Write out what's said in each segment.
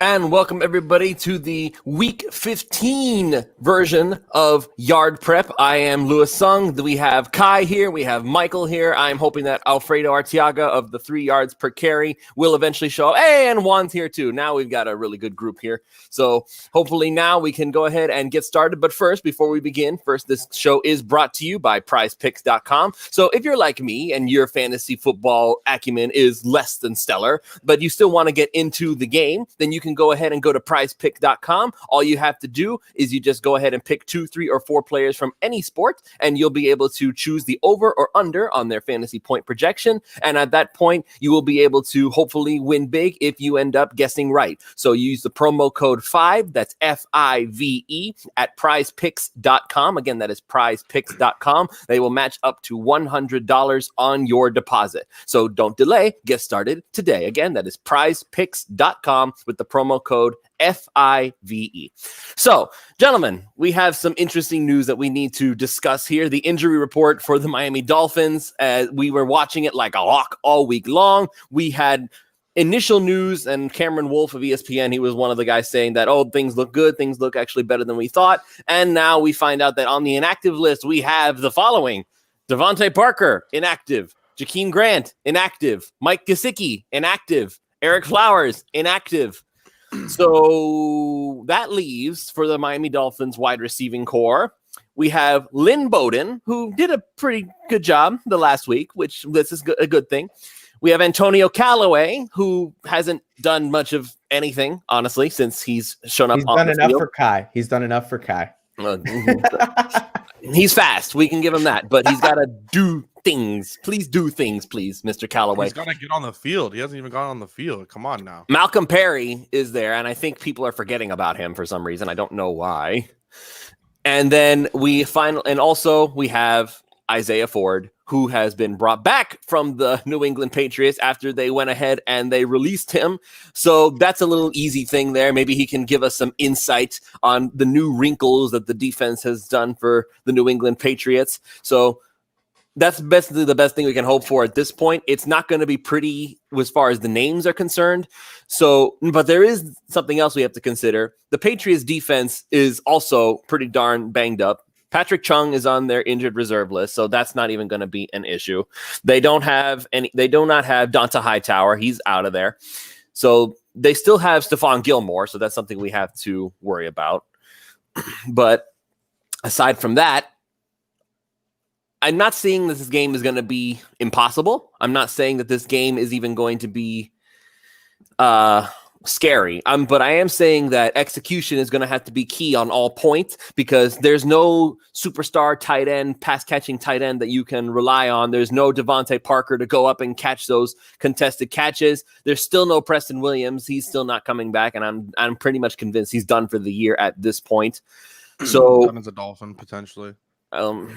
And welcome everybody to the Week 15 version of Yard Prep. I am Louis Sung. We have Kai here. We have Michael here. I'm hoping that Alfredo Arteaga of the 3 yards per carry will eventually show up. Hey, and Juan's here too. Now we've got a really good group here. So hopefully now we can go ahead and get started. But first, before we begin, this show is brought to you by prizepicks.com. So if you're like me and your fantasy football acumen is less than stellar, but you still want to get into the game, then you can go ahead and go to prizepicks.com. All you have to do is you just go ahead and pick 2, 3, or 4 players from any sport, and you'll be able to choose the over or under on their fantasy point projection. And at that point, you will be able to hopefully win big if you end up guessing right. So use the promo code 5, that's FIVE, at prizepicks.com. Again, that is prizepicks.com. They will match up to $100 on your deposit. So don't delay. Get started today. Again, that is prizepicks.com with the promo code FIVE. So, gentlemen, we have some interesting news that we need to discuss here. The injury report for the Miami Dolphins, we were watching it like a hawk all week long. We had initial news, and Cameron Wolfe of ESPN, he was one of the guys saying that, oh, things look good. Things look actually better than we thought. And now we find out that on the inactive list, we have the following: Devontae Parker, inactive; Jakeem Grant, inactive; Mike Gesicki, inactive; Eric Flowers, inactive. So that leaves for the Miami Dolphins wide receiving core, we have Lynn Bowden, who did a pretty good job the last week, which this is a good thing. We have Antonio Callaway, who hasn't done much of anything, honestly, since he's shown up. He's done enough for Kai. He's done enough for Kai. He's fast. We can give him that, but he's got to do things. Please do things, please, Mr. Callaway. He's got to get on the field. He hasn't even gone on the field. Come on now. Malcolm Perry is there, and I think people are forgetting about him for some reason. I don't know why. And then we have Isaiah Ford, who has been brought back from the New England Patriots after they went ahead and they released him. So that's a little easy thing there. Maybe he can give us some insight on the new wrinkles that the defense has done for the New England Patriots. So that's basically the best thing we can hope for at this point. It's not going to be pretty as far as the names are concerned. So, but there is something else we have to consider. The Patriots defense is also pretty darn banged up. Patrick Chung is on their injured reserve list, so that's not even going to be an issue. They do not have Donta Hightower. He's out of there. So they still have Stephon Gilmore, so that's something we have to worry about. But aside from that, I'm not saying that this game is going to be impossible. I'm not saying that this game is even going to be scary. But I am saying that execution is going to have to be key on all points, because there's no superstar tight end, pass-catching tight end that you can rely on. There's no Devontae Parker to go up and catch those contested catches. There's still no Preston Williams. He's still not coming back, and I'm pretty much convinced he's done for the year at this point. So done as a Dolphin, potentially. Well,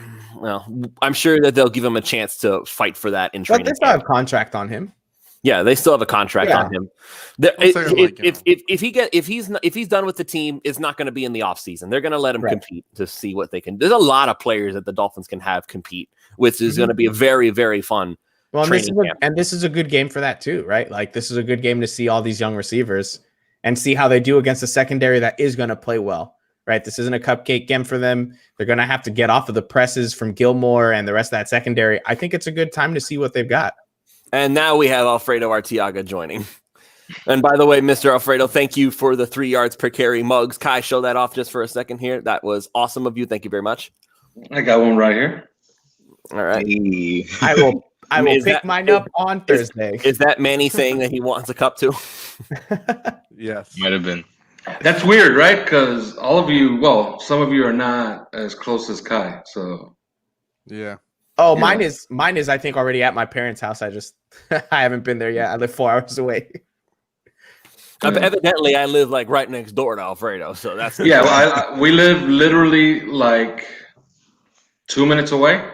I'm sure that they'll give him a chance to fight for that in training. But they still have a contract on him. Yeah, they still have a contract on him. If he's done with the team, it's not going to be in the offseason. They're going to let him compete to see what they can. There's a lot of players that the Dolphins can have compete, which is going to be a very, very fun. Well, this is a good game for that too, right? Like, this is a good game to see all these young receivers and see how they do against a secondary that is going to play well. Right, this isn't a cupcake game for them. They're going to have to get off of the presses from Gilmore and the rest of that secondary. I think it's a good time to see what they've got. And now we have Alfredo Arteaga joining. And by the way, Mr. Alfredo, thank you for the 3 yards per carry mugs. Kai, show that off just for a second here. That was awesome of you. Thank you very much. I got one right here. All right. I will pick mine up on Thursday. Is that Manny saying that he wants a cup too? Yes. Might have been. That's weird, right? Because some of you are not as close as Kai. So, yeah. Oh, mine is I think already at my parents' house. I haven't been there yet. I live 4 hours away. Evidently, I live like right next door to Alfredo, so that's we live literally like 2 minutes away.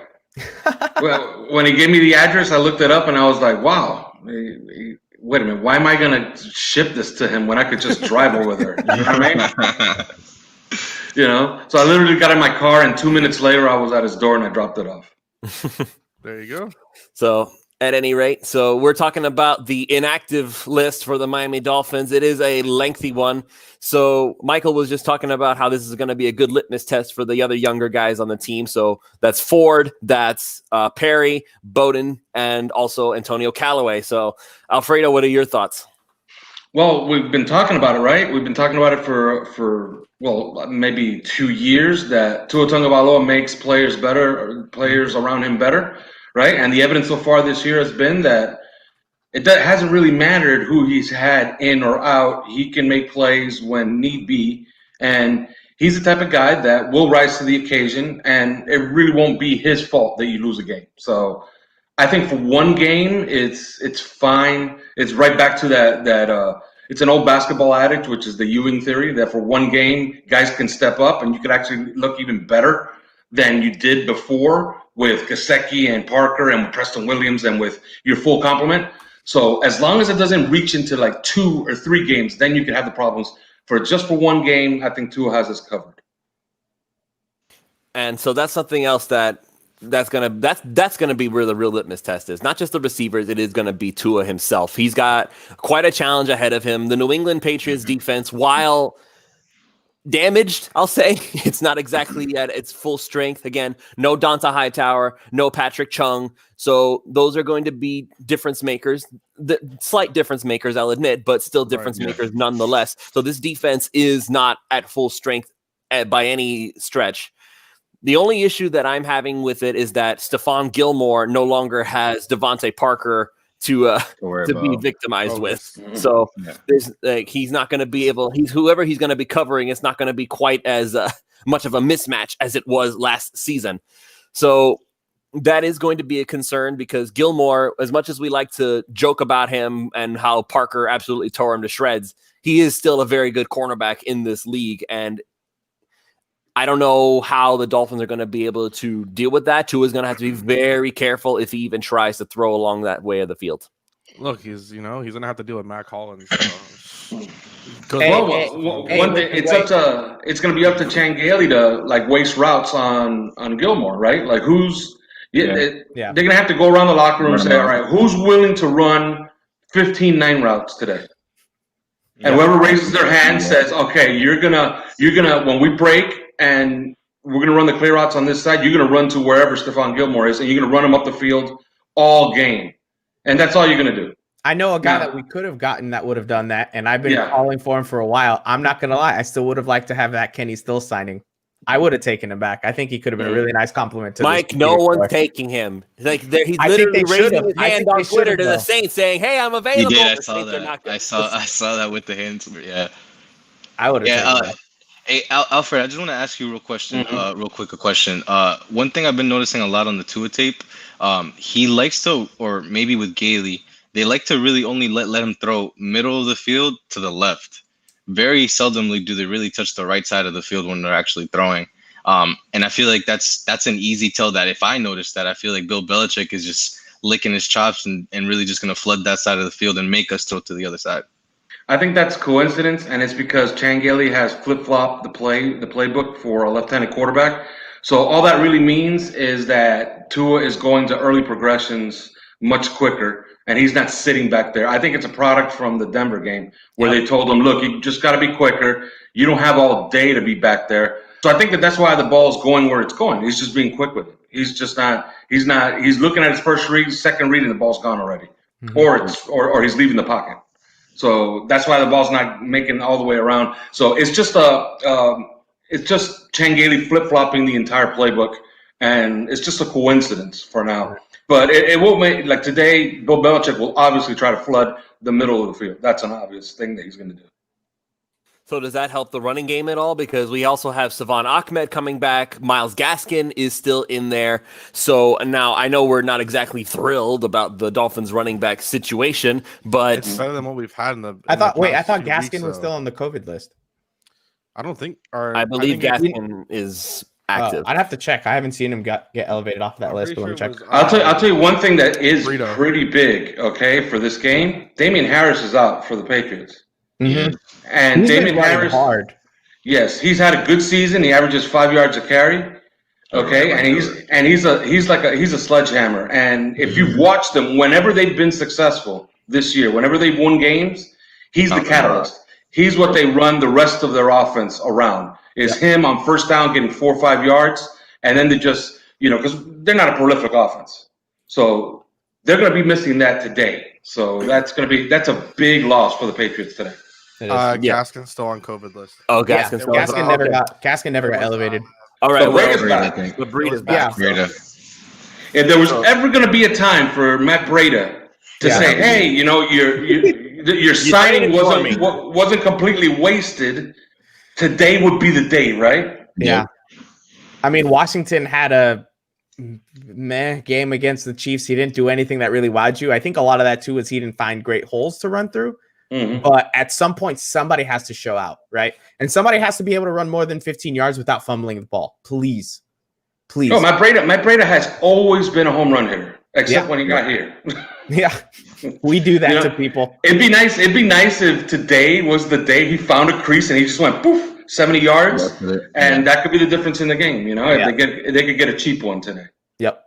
Well, when he gave me the address, I looked it up and I was like, wow. Wait a minute, why am I going to ship this to him when I could just drive over there? You know what I mean? So I literally got in my car, and 2 minutes later, I was at his door and I dropped it off. There you go. So at any rate. So we're talking about the inactive list for the Miami Dolphins. It is a lengthy one. So Michael was just talking about how this is going to be a good litmus test for the other younger guys on the team. So that's Ford, that's Perry, Bowden, and also Antonio Callaway. So Alfredo, what are your thoughts? Well, we've been talking about it, right? We've been talking about it for maybe 2 years, that Tua Tagovailoa makes players better, or players around him better, right? And the evidence so far this year has been that hasn't really mattered who he's had in or out. He can make plays when need be, and he's the type of guy that will rise to the occasion, and it really won't be his fault that you lose a game. So I think for one game, it's fine. It's right back to that it's an old basketball adage, which is the Ewing theory, that for one game, guys can step up and you could actually look even better than you did before with Gesicki and Parker and Preston Williams and with your full complement. So as long as it doesn't reach into like 2 or 3 games, then you can have the problems. For one game, I think Tua has us covered. And so that's something else that's gonna be where the real litmus test is. Not just the receivers, it is gonna be Tua himself. He's got quite a challenge ahead of him. The New England Patriots defense, while damaged, I'll say, it's not exactly at its full strength. Again, no Donta Hightower, no Patrick Chung. So those are going to be difference makers. The slight difference makers, I'll admit, but still difference makers nonetheless. So this defense is not at full strength by any stretch. The only issue that I'm having with it is that Stephon Gilmore no longer has Devontae Parker to be victimized with. So there's he's not going to be able. Whoever he's going to be covering. It's not going to be quite as much of a mismatch as it was last season. So that is going to be a concern because Gilmore, as much as we like to joke about him and how Parker absolutely tore him to shreds, he is still a very good cornerback in this league, and I don't know how the Dolphins are going to be able to deal with that. Tua is going to have to be very careful if he even tries to throw along that way of the field. Look, he's going to have to deal with Matt Collins. So. It's going to be up to Changeli to like waste routes on Gilmore, right? Like they're going to have to go around the locker room and say, all right, who's willing to run 15-9 routes today? And whoever raises their hand says, okay, you're gonna when we break and we're gonna run the clear routes on this side, you're gonna run to wherever Stephon Gilmore is, and you're gonna run him up the field all game, and that's all you're gonna do. I know a guy that we could have gotten that would have done that, and I've been calling for him for a while. I'm not gonna lie, I still would have liked to have that Kenny Still signing. I would have taken him back. I think he could have been a really nice compliment to Mike. No one's taking him. Like he's literally raising his hand on Twitter to the Saints, saying, "Hey, I'm available." He did. I saw that. I saw that with the hands. Yeah, I would have. Hey, Alfred, I just want to ask you a real question. Real quick, a question. One thing I've been noticing a lot on the Tua tape, he likes to, or maybe with Gailey, they like to really only let him throw middle of the field to the left. Very seldomly do they really touch the right side of the field when they're actually throwing. And I feel like that's an easy tell that if I notice that, I feel like Bill Belichick is just licking his chops and really just going to flood that side of the field and make us throw to the other side. I think that's coincidence, and it's because Changeli has flip-flopped the playbook for a left-handed quarterback. So all that really means is that Tua is going to early progressions much quicker, and he's not sitting back there. I think it's a product from the Denver game where they told him, look, you just got to be quicker. You don't have all day to be back there. So I think that's why the ball's going where it's going. He's just being quick with it. He's looking at his first read, second read, and the ball's gone already. Or he's leaving the pocket. So that's why the ball's not making all the way around. So it's just Changeli flip-flopping the entire playbook, and it's just a coincidence for now. But it will make, like today, Bill Belichick will obviously try to flood the middle of the field. That's an obvious thing that he's going to do. So does that help the running game at all? Because we also have Savon Ahmed coming back. Myles Gaskin is still in there. So now I know we're not exactly thrilled about the Dolphins running back situation, but it's better than what we've had in the. I thought Gaskin was still on the COVID list. I don't think. I believe Gaskin is active. I'd have to check. I haven't seen him get elevated off that list. But let me check. I'll tell you one thing that is pretty big. Okay, for this game, Damian Harris is out for the Patriots. Mm-hmm. And Damian Harris, hard. Yes, he's had a good season. He averages 5 yards a carry. Okay, and he's a sledgehammer. And if you've watched them, whenever they've been successful this year, whenever they've won games, he's the catalyst. He's what they run the rest of their offense around. Is him on first down getting 4 or 5 yards, and then they just because they're not a prolific offense, so they're going to be missing that today. So that's a big loss for the Patriots today. Gaskin's still on COVID list. Oh, Gaskin's still Gaskin never got elevated. All right, the Breed is back. If there was ever going to be a time for Matt Breida to say, "Hey, your signing wasn't completely wasted," today would be the day, right? Yeah. I mean, Washington had a meh game against the Chiefs. He didn't do anything that really wowed you. I think a lot of that too is he didn't find great holes to run through. Mm-hmm. But at some point, somebody has to show out, right? And somebody has to be able to run more than 15 yards without fumbling the ball. Please. Oh, Matt Breida has always been a home run hitter, except when he got here. Yeah, we do that to people. It'd be nice if today was the day he found a crease and he just went poof. 70 yards, and that could be the difference in the game. If they could get a cheap one today. Yep.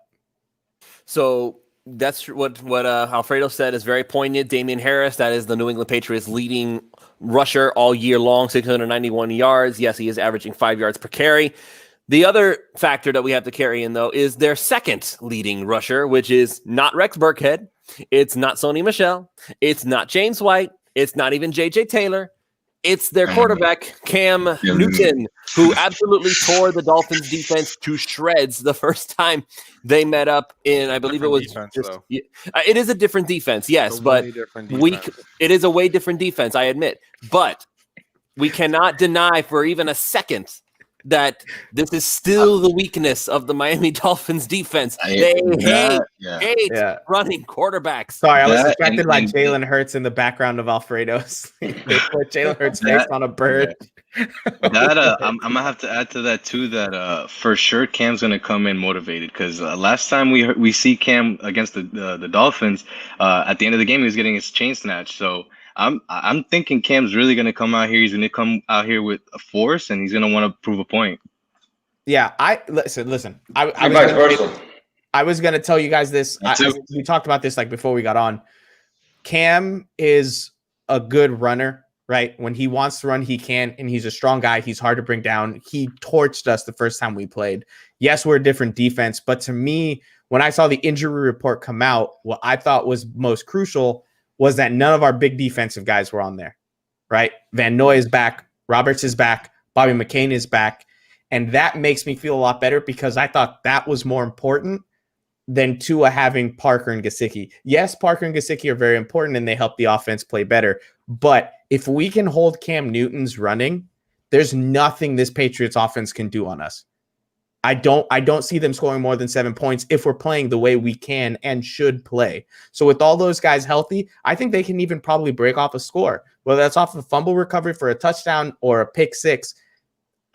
So that's what Alfredo said is very poignant. Damian Harris, that is the New England Patriots' leading rusher all year long, 691 yards. Yes, he is averaging 5 yards per carry. The other factor that we have to carry in, though, is their second leading rusher, which is not Rex Burkhead. It's not Sony Michel. It's not James White. It's not even J.J. Taylor. It's their quarterback, Cam Newton, who absolutely tore the Dolphins defense to shreds the first time they met up in, I believe it was it is a different defense, yes, but it is a way different defense, I admit. But we cannot deny for even a second that this is still the weakness of the Miami Dolphins defense. They hate running quarterbers. Sorry, I was distracted by Jalen Hurts in the background of Alfredo's. They put Jalen Hurts face on a bird. I'm gonna have to add to that too. That for sure Cam's gonna come in motivated because last time we see Cam against the Dolphins, at the end of the game he was getting his chain snatched. So I'm thinking Cam's really gonna come out here. He's gonna come out here with a force, and he's gonna want to prove a point. Yeah, listen. I was gonna tell you guys this. We talked about this like before we got on. Cam is a good runner, right? When he wants to run, he can, and he's a strong guy. He's hard to bring down. He torched us the first time we played. Yes, we're a different defense, but to me, when I saw the injury report come out, what I thought was most crucial was that none of our big defensive guys were on there, right? Van Noy is back. Roberts is back. Bobby McCain is back. And that makes me feel a lot better because I thought that was more important than Tua having Parker and Gesicki. Yes, Parker and Gesicki are very important and they help the offense play better. But if we can hold Cam Newton's running, there's nothing this Patriots offense can do on us. I don't see them scoring more than 7 points if we're playing the way we can and should play. So with all those guys healthy, I think they can even probably break off a score, whether that's off a fumble recovery for a touchdown or a pick six.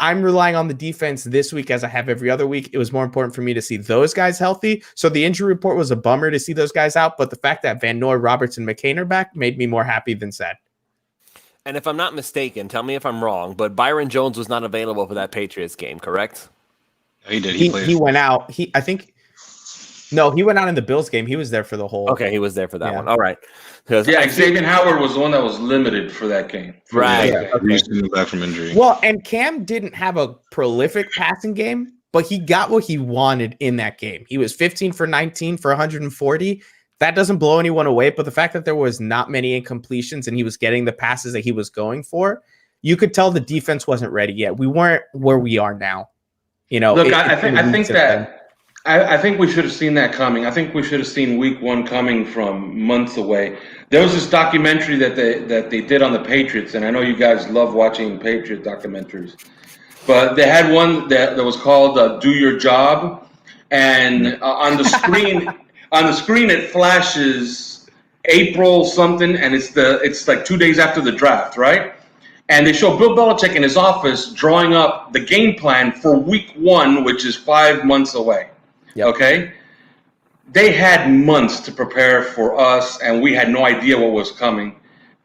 I'm relying on the defense this week as I have every other week. It was more important for me to see those guys healthy. So the injury report was a bummer to see those guys out, but the fact that Van Noy, Roberts, and McCain are back made me more happy than sad. And if I'm not mistaken, tell me if I'm wrong, but Byron Jones was not available for that Patriots game, correct? He did. He went out. He went out in the Bills game. He was there for the whole. Okay, he was there for that one. All right. Yeah, Xavier Howard was the one that was limited for that game. Right. Okay. Back from injury. Well, and Cam didn't have a prolific passing game, but he got what he wanted in that game. He was 15 for 19 for 140. That doesn't blow anyone away, but the fact that there was not many incompletions and he was getting the passes that he was going for, you could tell the defense wasn't ready yet. We weren't where we are now. Look, I think we should have seen that coming. I think we should have seen week one coming from months away. There was this documentary that they did on the Patriots, and I know you guys love watching Patriot documentaries, but they had one that was called "Do Your Job," and on the screen it flashes April something, and it's like 2 days after the draft, right? And they show Bill Belichick in his office drawing up the game plan for week one, which is 5 months away. Yep. Okay? They had months to prepare for us, and we had no idea what was coming.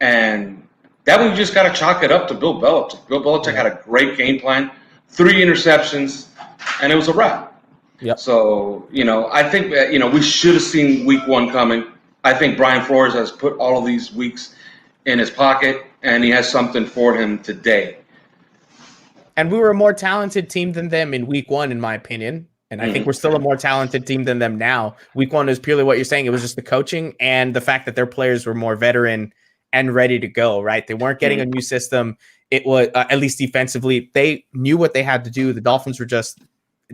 And that one, you just got to chalk it up to Bill Belichick. Bill Belichick had a great game plan, 3 interceptions, and it was a wrap. Yep. So, I think that, we should have seen week 1 coming. I think Brian Flores has put all of these weeks in his pocket, and he has something for him today. And we were a more talented team than them in week 1, in my opinion. And I think we're still a more talented team than them now. Week 1 is purely what you're saying. It was just the coaching and the fact that their players were more veteran and ready to go, right? They weren't getting a new system. It was, at least defensively, they knew what they had to do. The Dolphins were just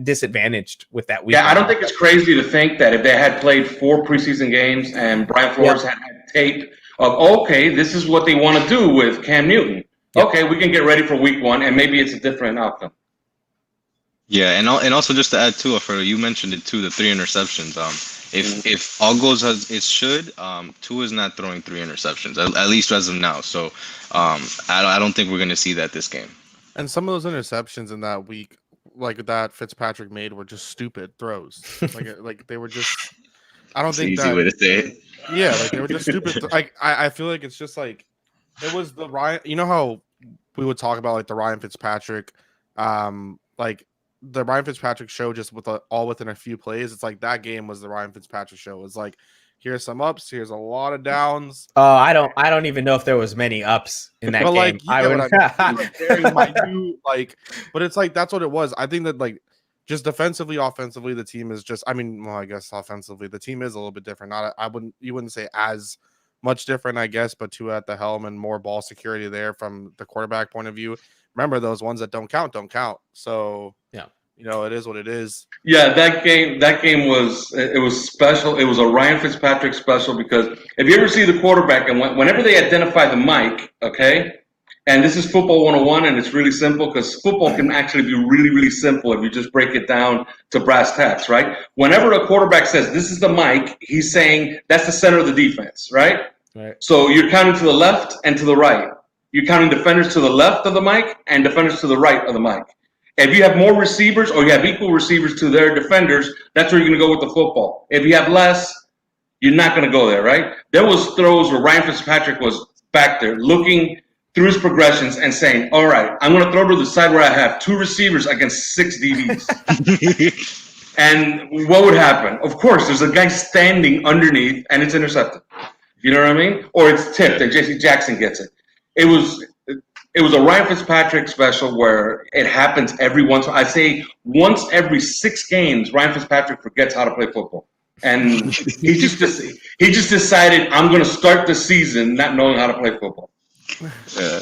disadvantaged with that week. Yeah, I don't think it's crazy to think that if they had played 4 preseason games and Brian Flores had tape of, okay, this is what they want to do with Cam Newton. Yep. Okay, we can get ready for week 1, and maybe it's a different outcome. Yeah, and also just to add to Alfredo, you mentioned it too, the 3 interceptions. If all goes as it should, Tua is not throwing 3 interceptions, at least as of now. So I don't think we're going to see that this game. And some of those interceptions in that week, like that Fitzpatrick made, were just stupid throws. like they were just. I don't think easy way to say it. Yeah, like they were just stupid. I feel like it's just like it was the Ryan. You know how we would talk about like the Ryan Fitzpatrick, like the Ryan Fitzpatrick show, just with all within a few plays. It's like that game was the Ryan Fitzpatrick show. It was like, here's some ups, here's a lot of downs. I don't even know if there was many ups in that game. Like, very minute, like, but it's like that's what it was. I think that like just defensively, offensively, the team is just. I mean, well, I guess offensively, the team is a little bit different. You wouldn't say as much different, I guess, but Tua at the helm and more ball security there from the quarterback point of view. Remember, those ones that don't count. So yeah, it is what it is. Yeah, that game was special. It was a Ryan Fitzpatrick special because if you ever see the quarterback and whenever they identify the mic, okay, and this is football 101, and it's really simple because football can actually be really, really simple if you just break it down to brass tacks, right? Whenever a quarterback says this is the mic, he's saying that's the center of the defense, right? Right. So you're counting to the left and to the right. You're counting defenders to the left of the mic and defenders to the right of the mic. If you have more receivers or you have equal receivers to their defenders, that's where you're going to go with the football. If you have less, you're not going to go there, right? There was throws where Ryan Fitzpatrick was back there looking through his progressions and saying, all right, I'm going to throw to the side where I have 2 receivers against 6 DBs. And what would happen? Of course, there's a guy standing underneath and it's intercepted. You know what I mean? Or it's tipped and J.C. Jackson gets it. It was a Ryan Fitzpatrick special where it happens every once. I say once every 6 games, Ryan Fitzpatrick forgets how to play football, and he just decided I'm going to start the season not knowing how to play football. Yeah.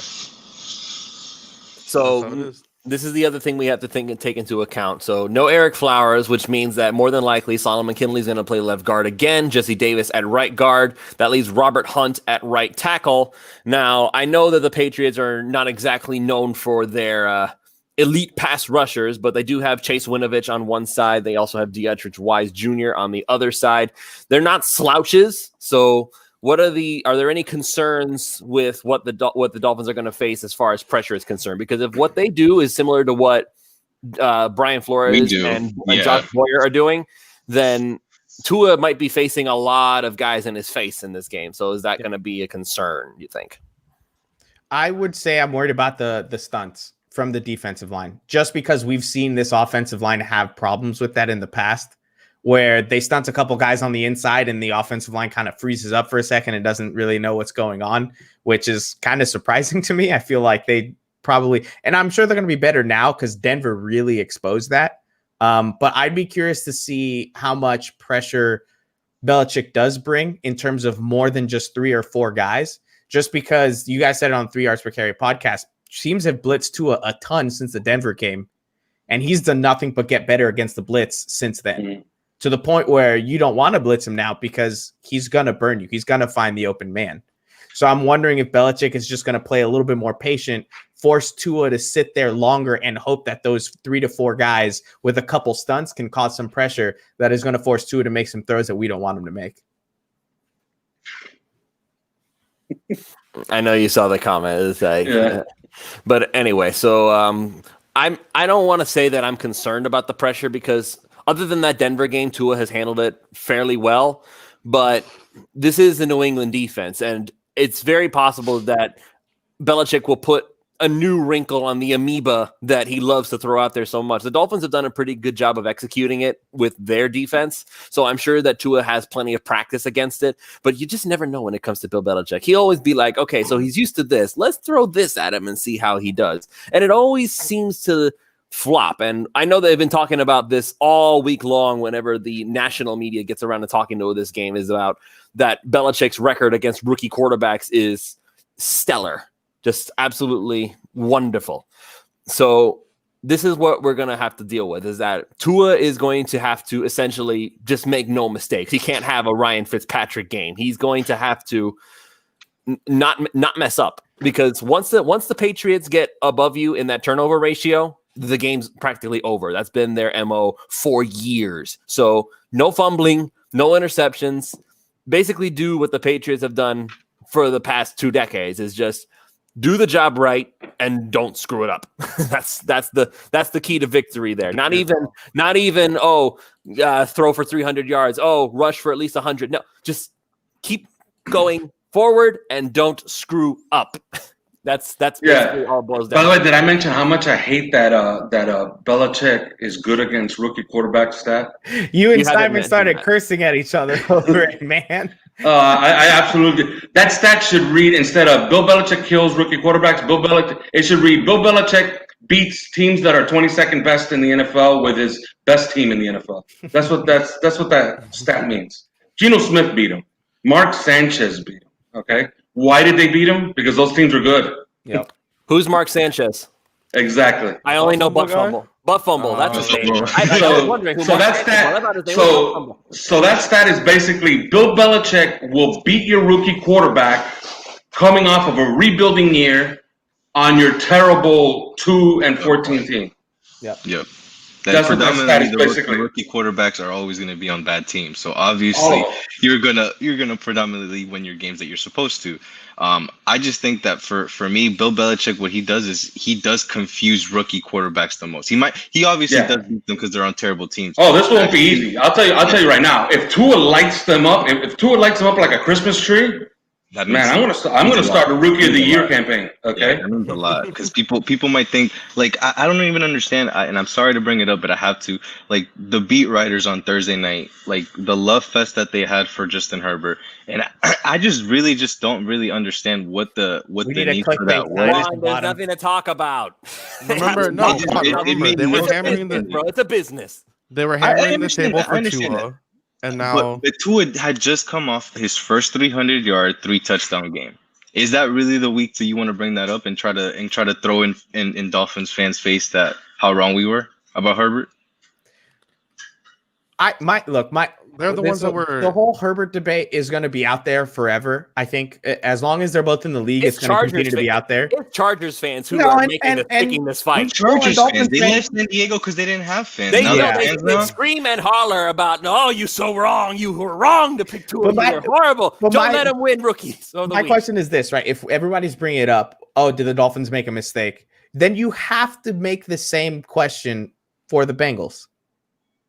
So this is the other thing we have to take into account. So no Eric Flowers, which means that more than likely Solomon Kinley's going to play left guard again. Jesse Davis at right guard. That leaves Robert Hunt at right tackle. Now, I know that the Patriots are not exactly known for their elite pass rushers, but they do have Chase Winovich on one side. They also have Dietrich Wise Jr. on the other side. They're not slouches, so are there any concerns with what the Dolphins are going to face as far as pressure is concerned? Because if what they do is similar to what Brian Flores and Josh Boyer are doing, then Tua might be facing a lot of guys in his face in this game. So is that going to be a concern, you think? I would say I'm worried about the stunts from the defensive line, just because we've seen this offensive line have problems with that in the past, where they stunt a couple guys on the inside and the offensive line kind of freezes up for a second and doesn't really know what's going on, which is kind of surprising to me. I feel like they probably, and I'm sure they're going to be better now because Denver really exposed that. But I'd be curious to see how much pressure Belichick does bring in terms of more than just 3 or 4 guys, just because you guys said it on 3 yards per carry podcast, teams have blitzed to a ton since the Denver game, and he's done nothing but get better against the blitz since then. Mm-hmm. To the point where you don't want to blitz him now because he's going to burn you. He's going to find the open man. So I'm wondering if Belichick is just going to play a little bit more patient, force Tua to sit there longer and hope that those 3 to 4 guys with a couple stunts can cause some pressure that is going to force Tua to make some throws that we don't want him to make. I know you saw the comment. It's like, but anyway, so I don't want to say that I'm concerned about the pressure because other than that Denver game, Tua has handled it fairly well. But this is the New England defense, and it's very possible that Belichick will put a new wrinkle on the amoeba that he loves to throw out there so much. The Dolphins have done a pretty good job of executing it with their defense. So I'm sure that Tua has plenty of practice against it, but you just never know when it comes to Bill Belichick. He'll always be like, okay, so he's used to this. Let's throw this at him and see how he does. And it always seems to flop. And I know they've been talking about this all week long whenever the national media gets around to talking to this game is about that Belichick's record against rookie quarterbacks is stellar. Just absolutely wonderful. So this is what we're going to have to deal with, is that Tua is going to have to essentially just make no mistakes. He can't have a Ryan Fitzpatrick game. He's going to have to not mess up, because once the Patriots get above you in that turnover ratio, the game's practically over. That's been their MO for years. So no fumbling, no interceptions. Basically do what the Patriots have done for the past 2 decades, is just do the job right and don't screw it up. That's the key to victory there. Not even throw for 300 yards. Rush for at least 100. No, just keep going forward and don't screw up. That's basically all it boils down. By the way, did I mention how much I hate that Belichick is good against rookie quarterback stat? You and Simon started cursing at each other over it, man. I absolutely. That stat should read, instead of Bill Belichick kills rookie quarterbacks, it should read Bill Belichick beats teams that are 22nd best in the NFL with his best team in the NFL. That's what that stat means. Geno Smith beat him. Mark Sanchez beat him. Okay. Why did they beat him? Because those teams were good. Yep. Who's Mark Sanchez? Exactly. I only know Butt Fumble. Butt Fumble. That's his name. I was wondering who Mark Sanchez was. So that stat is basically Bill Belichick will beat your rookie quarterback coming off of a rebuilding year on your terrible 2-14 team. Yep. That's what that stat is basically. The rookie quarterbacks are always going to be on bad teams, so obviously you're gonna predominantly win your games that you're supposed to. I just think that for me, Bill Belichick, what he does is he does confuse rookie quarterbacks the most. He obviously does beat them because they're on terrible teams. Oh, this won't be easy. I'll tell you right now. If Tua lights them up, like a Christmas tree. I'm gonna start the Rookie of the Year campaign. Okay, that means a lot, because people might think, like, I don't even understand, and I'm sorry to bring it up, but I have to. Like, the beat writers on Thursday night, like the love fest that they had for Justin Herbert, and I just don't really understand what the need for that was. There's nothing to talk about. Remember, they were hammering bro. It's a business. They were hammering the table for Tua. And now, but Tua had just come off his first 300-yard, 3-touchdown game. Is that really the week that you want to bring that up and try to throw in Dolphins fans' face that how wrong we were about Herbert? They're the ones that were. The whole Herbert debate is going to be out there forever. I think as long as they're both in the league, it's going to continue to be out there. It's Chargers fans who are picking this fight. Chargers fans, they left San Diego because they didn't have fans. They scream and holler about, "No, you're so wrong. You were wrong to pick Tua. You're horrible. Don't let them win rookies." My question is this, right? If everybody's bringing it up, did the Dolphins make a mistake? Then you have to make the same question for the Bengals,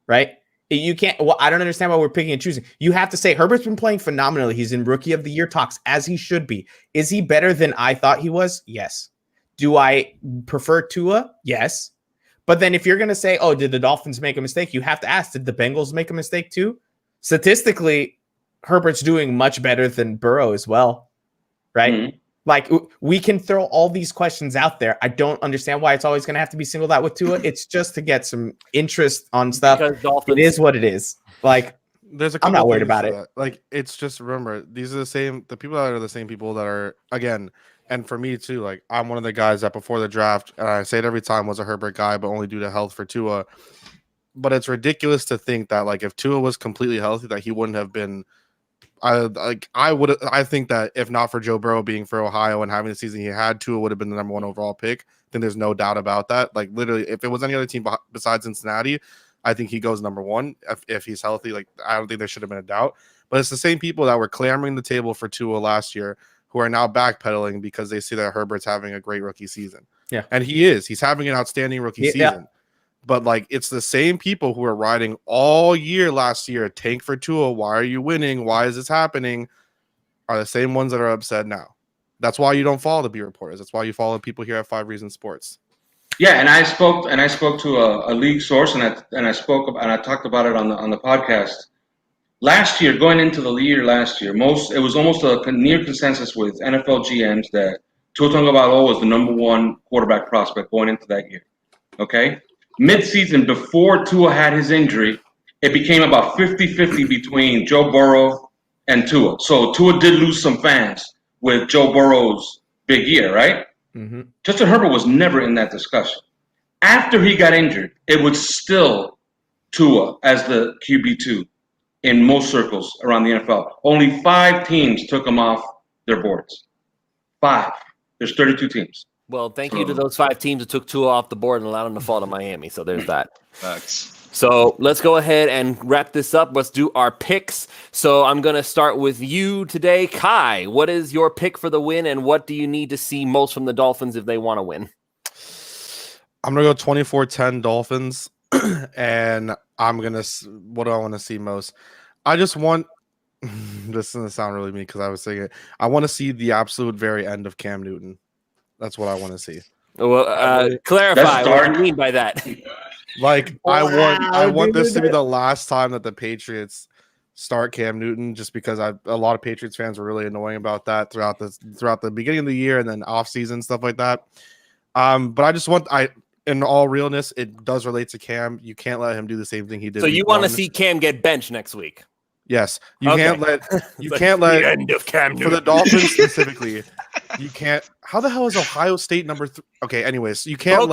right? You can't. Well, I don't understand why we're picking and choosing. You have to say Herbert's been playing phenomenally. He's in Rookie of the Year talks, as he should be. Is he better than I thought he was? Yes. Do I prefer Tua? Yes. But then if you're going to say, did the Dolphins make a mistake? You have to ask, did the Bengals make a mistake too? Statistically, Herbert's doing much better than Burrow as well, right? Mm-hmm. Like, we can throw all these questions out there. I don't understand why it's always going to have to be singled out with Tua. It's just to get some interest on stuff. It is what it is. Like, I'm not worried about it. Like, it's just, remember, these are the people that are the same people that are, again, and for me too, like, I'm one of the guys that before the draft, and I say it every time, was a Herbert guy, but only due to health for Tua. But it's ridiculous to think that, like, if Tua was completely healthy, that he wouldn't have been. I think that if not for Joe Burrow being for Ohio and having the season he had, Tua would have been the number 1 overall pick. I think there's no doubt about that. Like, literally, if it was any other team besides Cincinnati, I think he goes number 1 if he's healthy. Like, I don't think there should have been a doubt. But it's the same people that were clamoring the table for Tua last year who are now backpedaling because they see that Herbert's having a great rookie season. Yeah, and he is. He's having an outstanding rookie season. Yeah. But, like, it's the same people who are riding all year last year, tank for Tua. Why are you winning? Why is this happening? Are the same ones that are upset now. That's why you don't follow the beat reporters. That's why you follow people here at 5 Reasons Sports. Yeah, and I spoke to a league source, and I talked about it on the podcast. Last year, going into the year last year, it was almost a near consensus with NFL GMs that Tua Tagovailoa was the number 1 quarterback prospect going into that year. Okay? Mid-season, before Tua had his injury, it became about 50-50 between Joe Burrow and Tua. So Tua did lose some fans with Joe Burrow's big year, right? Mm-hmm. Justin Herbert was never in that discussion. After he got injured, it was still Tua as the QB2 in most circles around the NFL. Only 5 teams took him off their boards. 5. There's 32 teams. Well, thank you to those 5 teams that took Tua off the board and allowed him to fall to Miami. So there's that. Facts. So let's go ahead and wrap this up. Let's do our picks. So I'm going to start with you today. Kai, what is your pick for the win, and what do you need to see most from the Dolphins if they want to win? I'm going to go 24-10 Dolphins, and what do I want to see most? I just want, this is going to sound really mean because I was saying it, I want to see the absolute very end of Cam Newton. That's what I want to see. Well, clarify what you mean by that. Like, I want this to be the last time that the Patriots start Cam Newton, just because a lot of Patriots fans were really annoying about that throughout the beginning of the year and then off season, stuff like that. But I just want, in all realness, it does relate to Cam. You can't let him do the same thing he did. So you want to see Cam get benched next week? Yes. Can't let the end of Cam Newton. For the Dolphins specifically. You can't. How the hell is Ohio State number 3? Okay, anyways, you can't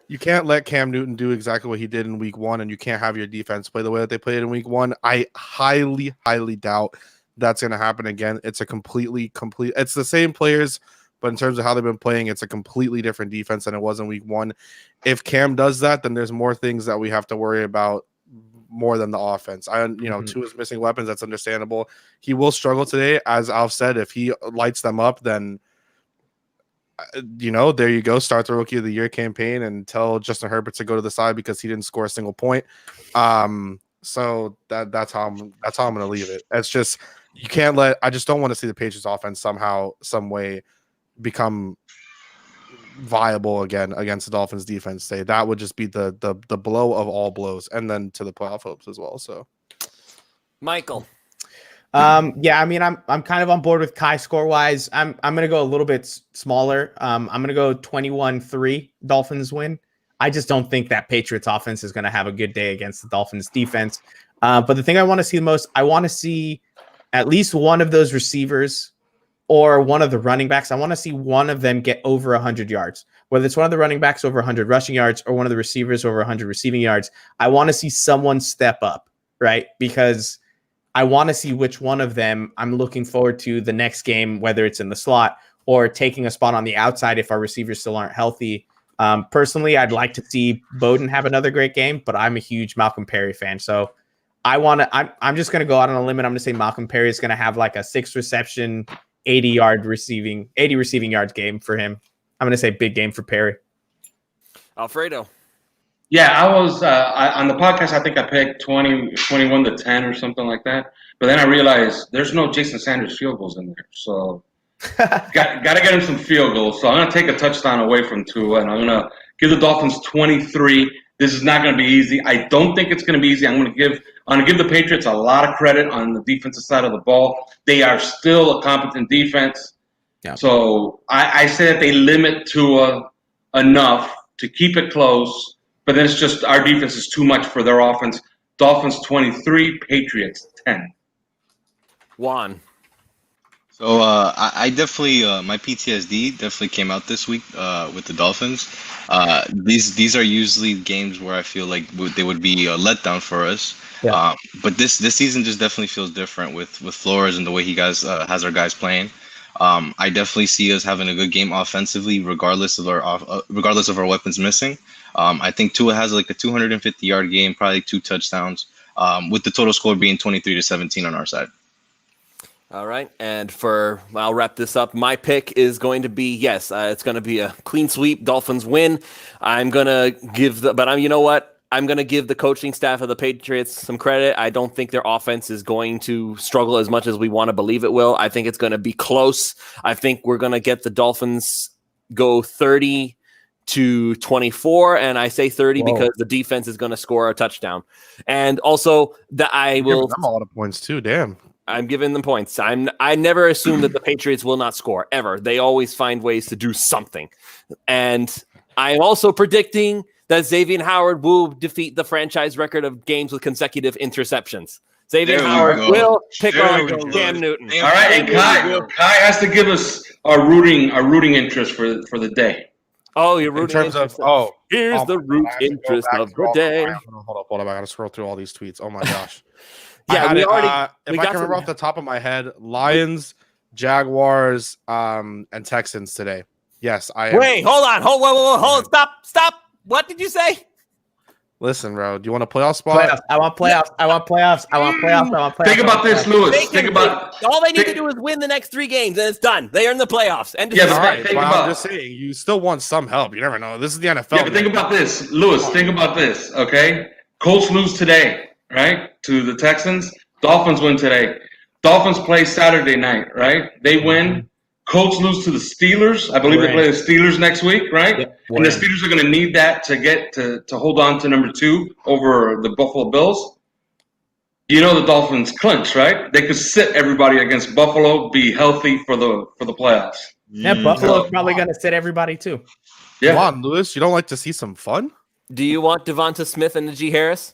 you can't let Cam Newton do exactly what he did in week 1, and you can't have your defense play the way that they played in week 1. I highly, highly doubt that's going to happen again. It's it's the same players, but in terms of how they've been playing, it's a completely different defense than it was in week 1. If Cam does that, then there's more things that we have to worry about more than the offense. Tua's missing weapons. That's understandable. He will struggle today, as Alf said. If he lights them up, then there you go. Start the Rookie of the Year campaign and tell Justin Herbert to go to the side because he didn't score a single point. So that's how I'm going to leave it. It's just I just don't want to see the Patriots offense somehow, some way become viable again against the Dolphins defense today. That would just be the blow of all blows, and then to the playoff hopes as well. So, Michael. Yeah, I mean, I'm kind of on board with Kai score wise. I'm gonna go a little bit smaller. I'm gonna go 21-3 Dolphins win. I just don't think that Patriots offense is gonna have a good day against the Dolphins defense. But the thing I want to see the most, I want to see at least one of those receivers or one of the running backs. I want to see one of them get over 100 yards, whether it's one of the running backs over 100 rushing yards or one of the receivers over 100 receiving yards. I want to see someone step up, right? Because I want to see which one of them I'm looking forward to the next game, whether it's in the slot or taking a spot on the outside if our receivers still aren't healthy. Personally, I'd like to see Bowden have another great game, but I'm a huge Malcolm Perry fan. So I'm just going to go out on a limb, and I'm going to say Malcolm Perry is going to have like a 6 reception, 80 receiving yards game for him. I'm going to say big game for Perry. Alfredo. Yeah, I was on the podcast. I think I picked 21-10 or something like that. But then I realized there's no Jason Sanders field goals in there, so got to get him some field goals. So I'm gonna take a touchdown away from Tua, and I'm gonna give the Dolphins 23. This is not gonna be easy. I don't think it's gonna be easy. I'm gonna give the Patriots a lot of credit on the defensive side of the ball. They are still a competent defense. Yeah. So I say that they limit Tua enough to keep it close. But then it's just our defense is too much for their offense. Dolphins 23, Patriots 10. Juan. So I definitely my PTSD definitely came out this week with the Dolphins. These are usually games where I feel like they would be a letdown for us. Yeah. But this season just definitely feels different with Flores and the way he has our guys playing. I definitely see us having a good game offensively, regardless of our weapons missing. I think Tua has like a 250-yard game, probably 2 touchdowns, with the total score being 23-17 on our side. All right, and I'll wrap this up. My pick is going to be, it's going to be a clean sweep, Dolphins win. I'm going to you know what? I'm going to give the coaching staff of the Patriots some credit. I don't think their offense is going to struggle as much as we want to believe it will. I think it's going to be close. I think we're going to get the Dolphins go 30-24, and I say 30 because the defense is going to score a touchdown. And also that I will them a lot of points too. Damn. I'm giving them points. I never assume that the Patriots will not score ever. They always find ways to do something. And I'm also predicting that Xavier Howard will defeat the franchise record of games with consecutive interceptions. Xavier Howard will pick on Cam Newton. All right, and Kai has to give us our rooting interest for the day. Oh, you're rooting in terms of here's the root interest of the day. Hold up. I gotta scroll through all these tweets. Oh my gosh. Yeah, if I can remember off the top of my head, Lions, Jaguars, and Texans today. Yes, I am. Wait, hold on. Stop. What did you say? Listen, bro. Do you want a playoff spot? I want playoffs. Think about this, Lewis. All they need to do is win the next 3 games, and it's done. They earn the playoffs. I'm just saying, you still want some help. You never know. This is the NFL. Yeah, but think about this, Lewis. Think about this. Okay, Colts lose today, right, to the Texans. Dolphins win today. Dolphins play Saturday night, right? They win. Colts lose to the Steelers. I believe they play the Steelers next week, right? Yep, and the Steelers are going to need that to get to hold on to number 2 over the Buffalo Bills. You know the Dolphins clinch, right? They could sit everybody against Buffalo, be healthy for the playoffs. Yeah, Buffalo's probably going to sit everybody too. Yeah. Come on, Lewis. You don't like to see some fun? Do you want Devonta Smith and Najee Harris?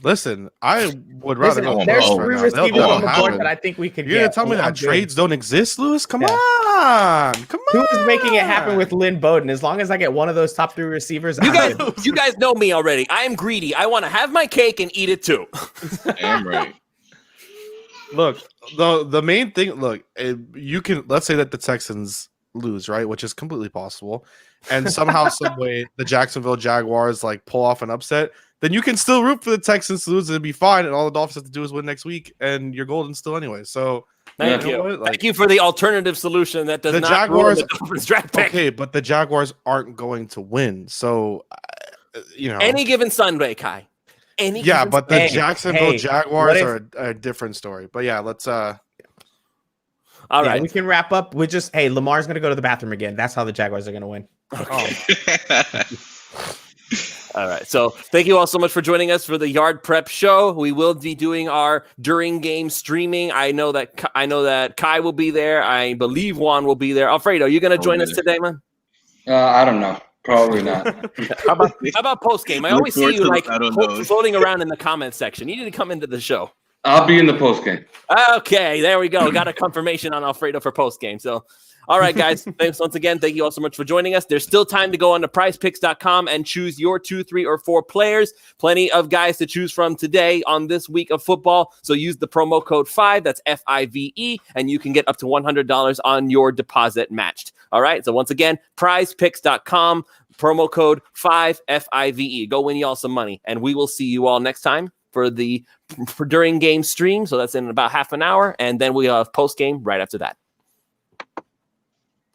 Listen, I would rather go. There's 3 receivers on the board that I think we could get. You're gonna tell me that trades don't exist, Lewis? Come on. Who is making it happen with Lynn Bowden? As long as I get one of those top 3 receivers, you guys know me already. I am greedy. I want to have my cake and eat it too. Damn right. Look, the main thing. Look, you can let's say that the Texans lose, right, which is completely possible, and somehow, some way, the Jacksonville Jaguars pull off an upset. Then you can still root for the Texans to lose and be fine, and all the Dolphins have to do is win next week, and you're golden still anyway. So thank you. Thank you for the alternative solution that does not ruin the Dolphins draft pick. Okay, but the Jaguars aren't going to win, so any given Sunday, Kai. But the Jacksonville Jaguars are a different story. But yeah, let's. All right, we can wrap up with just Lamar's going to go to the bathroom again. That's how the Jaguars are going to win. Okay. All right. So thank you all so much for joining us for the Yard Prep Show. We will be doing our during game streaming. I know that Kai will be there. I believe Juan will be there. Alfredo, you going to join us today, man? I don't know. Probably not. How about post game? I always see you floating around in the comments section. You need to come into the show. I'll be in the post game. Okay, there we go. Got a confirmation on Alfredo for post game. So. All right, guys. Thanks once again. Thank you all so much for joining us. There's still time to go on to prizepicks.com and choose your 2, 3, or 4 players. Plenty of guys to choose from today on this week of football. So use the promo code 5, that's FIVE, and you can get up to $100 on your deposit matched. All right. So once again, prizepicks.com, promo code 5, FIVE. Go win y'all some money. And we will see you all next time for during game stream. So that's in about half an hour. And then we have post game right after that.